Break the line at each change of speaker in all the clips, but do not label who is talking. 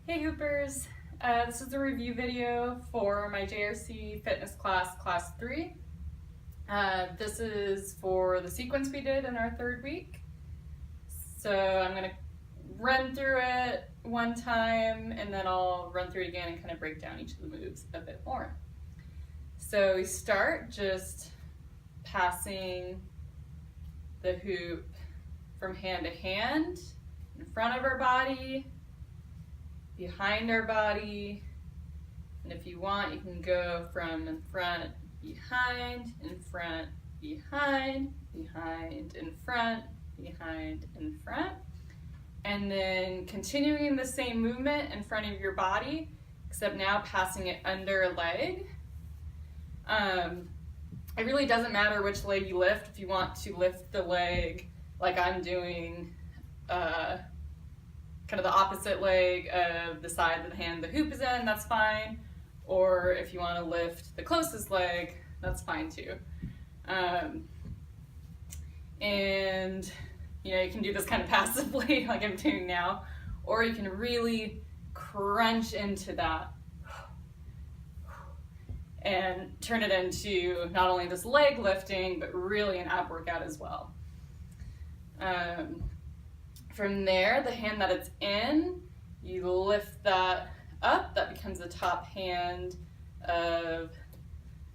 Hey Hoopers! This is a review video for my JRC fitness class, class 3. This is for the sequence we did in our third week. So I'm going to run through it one time and then I'll run through it again and kind of break down each of the moves a bit more. So we start just passing the hoop from hand to hand, in front of our body, behind our body, and if you want you can go from in front, behind, in front, behind, behind, in front, behind, in front, and then continuing the same movement in front of your body, except now passing it under a leg. It really doesn't matter which leg you lift. If you want to lift the leg like I'm doing, kind of the opposite leg of the side of the hand the hoop is in, that's fine. Or if you want to lift the closest leg, that's fine too. And you can do this kind of passively like I'm doing now, or you can really crunch into that and turn it into not only this leg lifting, but really an ab workout as well. From there, the hand that it's in, you lift that up. That becomes the top hand of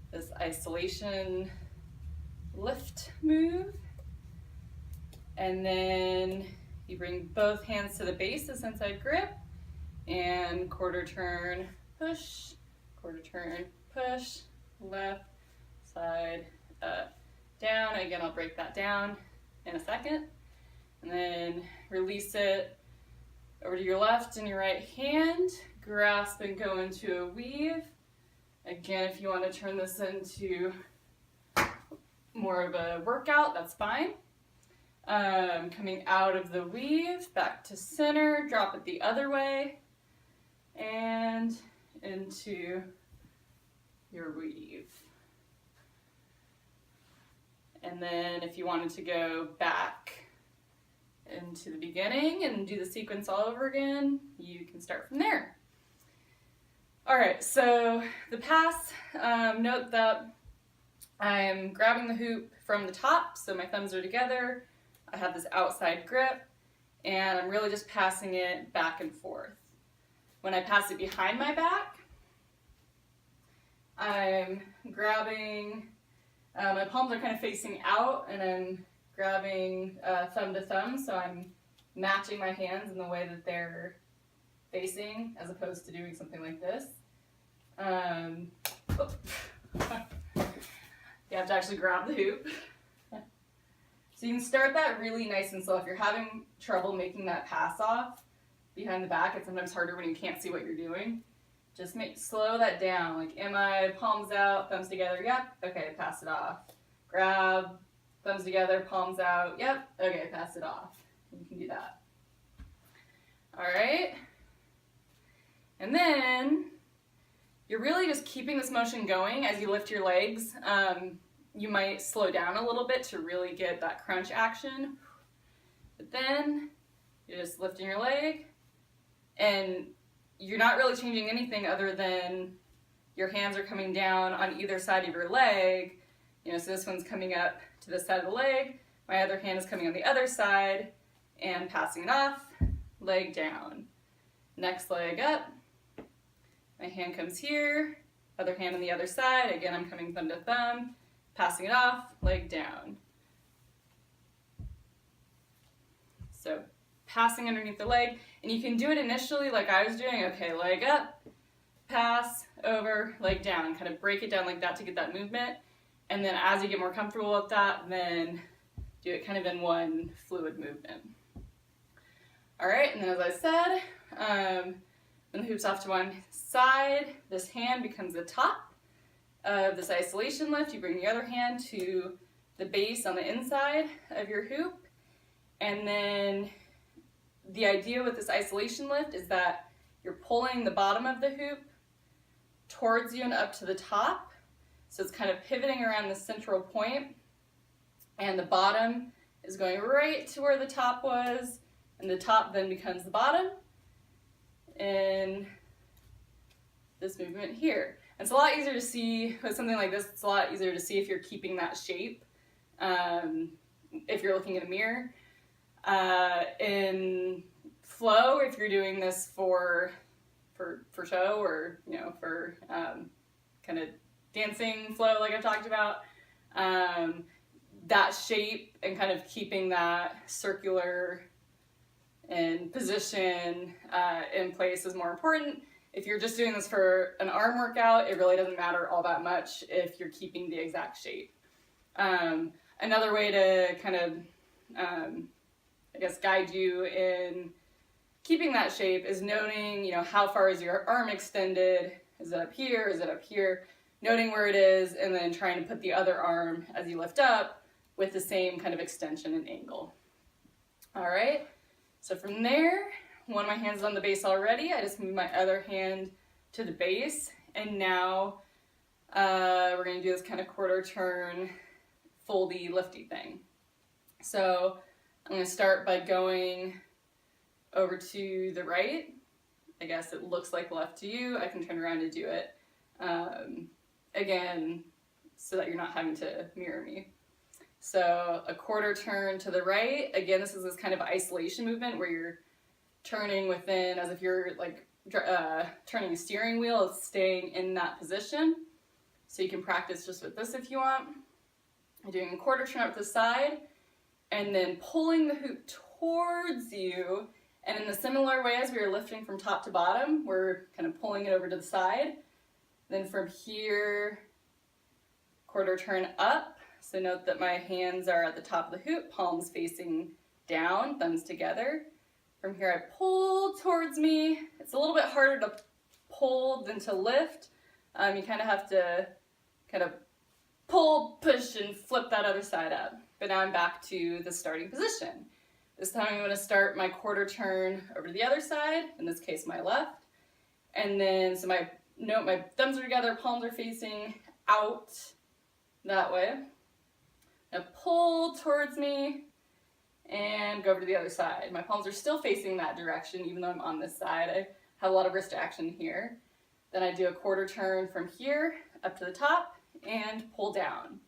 this isolation lift move. And then you bring both hands to the base, this inside grip, and quarter turn, push, quarter turn, push, left, side, up, down. Again, I'll break that down in a second. And then release it over to your left and your right hand, grasp and go into a weave. Again, if you want to turn this into more of a workout, that's fine. Coming out of the weave, back to center, drop it the other way, and into your weave. And then if you wanted to go back into the beginning and do the sequence all over again, you can start from there. Alright, so the pass, note that I'm grabbing the hoop from the top, so my thumbs are together, I have this outside grip, and I'm really just passing it back and forth. When I pass it behind my back, I'm grabbing, my palms are kind of facing out, and I'm grabbing thumb to thumb, so I'm matching my hands in the way that they're facing, as opposed to doing something like this. You have to actually grab the hoop. So you can start that really nice and slow. If you're having trouble making that pass off behind the back, it's sometimes harder when you can't see what you're doing. Just slow that down. Like, am I palms out, thumbs together? Yep. Okay, pass it off. Grab, thumbs together, palms out. Yep. Okay, pass it off. You can do that. All right. And then you're really just keeping this motion going as you lift your legs. You might slow down a little bit to really get that crunch action. But then you're just lifting your leg, and you're not really changing anything other than your hands are coming down on either side of your leg. So this one's coming up to the side of the leg, my other hand is coming on the other side and passing it off, leg down. Next leg up, my hand comes here, other hand on the other side, again I'm coming thumb to thumb, passing it off, leg down. So passing underneath the leg, and you can do it initially like I was doing, okay, leg up, pass, over, leg down, and kind of break it down like that to get that movement. And then as you get more comfortable with that, then do it kind of in one fluid movement. All right, and then as I said, when the hoop's off to one side, this hand becomes the top of this isolation lift. You bring the other hand to the base on the inside of your hoop. And then the idea with this isolation lift is that you're pulling the bottom of the hoop towards you and up to the top. So it's kind of pivoting around the central point, and the bottom is going right to where the top was, and the top then becomes the bottom. And then this movement here. It's a lot easier to see with something like this. It's a lot easier to see if you're keeping that shape, if you're looking in a mirror. In flow, if you're doing this for show, or for kind of dancing flow like I've talked about, that shape and kind of keeping that circular and position in place is more important. If you're just doing this for an arm workout, it really doesn't matter all that much if you're keeping the exact shape. Another way to kind of, I guess, guide you in keeping that shape is noting, how far is your arm extended? Is it up here? Is it up here? Noting where it is, and then trying to put the other arm as you lift up with the same kind of extension and angle. All right, so from there, one of my hands is on the base already. I just move my other hand to the base, and now we're going to do this kind of quarter turn, foldy, lifty thing. So I'm going to start by going over to the right. I guess it looks like left to you. I can turn around to do it. Again, so that you're not having to mirror me. So a quarter turn to the right. Again, this is this kind of isolation movement where you're turning within, as if you're like turning a steering wheel. It's staying in that position. So you can practice just with this if you want. I'm doing a quarter turn up to the side, and then pulling the hoop towards you. And in a similar way as we were lifting from top to bottom, we're kind of pulling it over to the side. Then from here, quarter turn up. So note that my hands are at the top of the hoop, palms facing down, thumbs together. From here I pull towards me. It's a little bit harder to pull than to lift. You kind of have to kind of pull, push, and flip that other side up. But now I'm back to the starting position. This time I'm going to start my quarter turn over to the other side, in this case my left. And then, so my thumbs are together, palms are facing out that way. Now pull towards me and go over to the other side. My palms are still facing that direction even though I'm on this side. I have a lot of wrist action here. Then I do a quarter turn from here up to the top and pull down.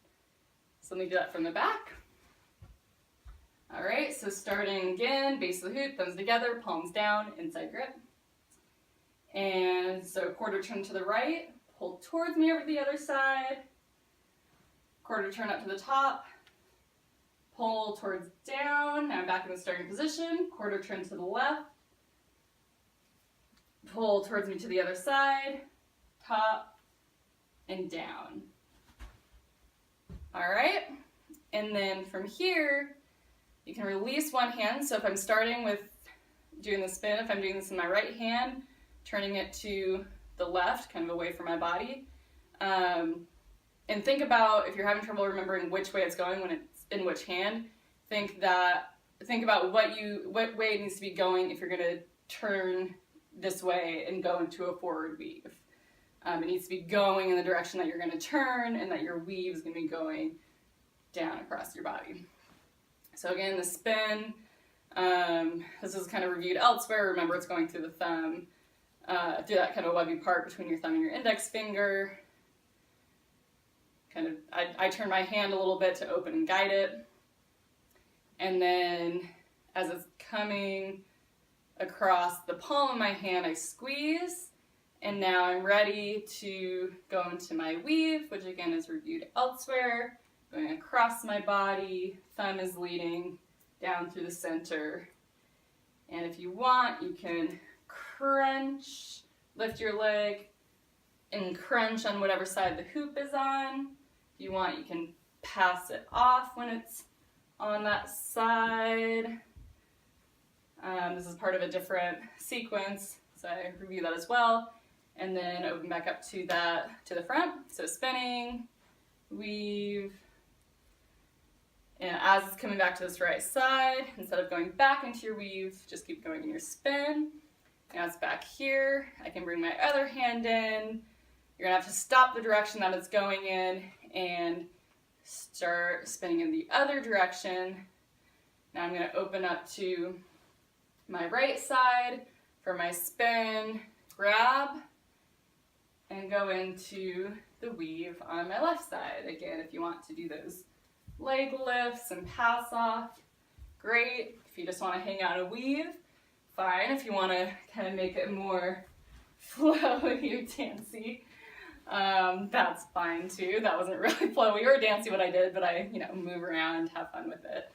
So let me do that from the back. All right, so starting again, base of the hoop, thumbs together, palms down, inside grip. And so quarter turn to the right, pull towards me over to the other side, quarter turn up to the top, pull towards down. Now I'm back in the starting position, quarter turn to the left, pull towards me to the other side, top, and down. All right, and then from here, you can release one hand. So if I'm starting with doing the spin, if I'm doing this in my right hand, turning it to the left, kind of away from my body. And think about, if you're having trouble remembering which way it's going when it's in which hand, think about what way it needs to be going if you're going to turn this way and go into a forward weave. It needs to be going in the direction that you're going to turn, and that your weave is going to be going down across your body. So again, the spin, this is kind of reviewed elsewhere. Remember, it's going through the thumb, through that kind of webby part between your thumb and your index finger. Kind of, I turn my hand a little bit to open and guide it. And then as it's coming across the palm of my hand, I squeeze. And now I'm ready to go into my weave, which again is reviewed elsewhere. Going across my body, thumb is leading down through the center. And if you want, you can crunch, lift your leg, and crunch on whatever side the hoop is on. If you want, you can pass it off when it's on that side. This is part of a different sequence, so I review that as well. And then open back up to the front. So spinning, weave, and as it's coming back to this right side, instead of going back into your weave, just keep going in your spin. Now it's back here. I can bring my other hand in. You're gonna have to stop the direction that it's going in and start spinning in the other direction. Now I'm gonna open up to my right side for my spin, grab and go into the weave on my left side. Again, if you want to do those leg lifts and pass off, great. If you just want to hang out and weave, fine. If you want to kind of make it more flowy or dancey, that's fine too. That wasn't really flowy or dancey what I did, but I, move around, have fun with it.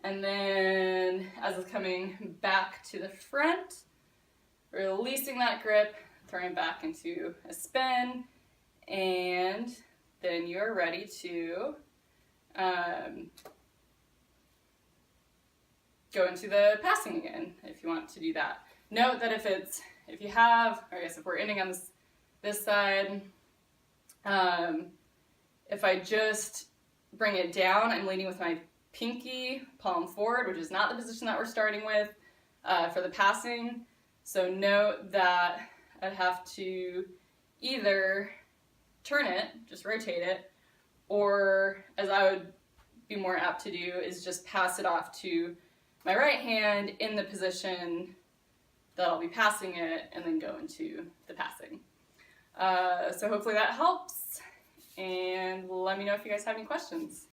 And then as it's coming back to the front, releasing that grip, throwing back into a spin, and then you're ready to go into the passing again if you want to do that. Note that if we're ending on this side, if I just bring it down, I'm leading with my pinky palm forward, which is not the position that we're starting with for the passing. So note that I'd have to either turn it, just rotate it, or as I would be more apt to do is just pass it off to my right hand in the position that I'll be passing it and then go into the passing. So hopefully that helps, and let me know if you guys have any questions.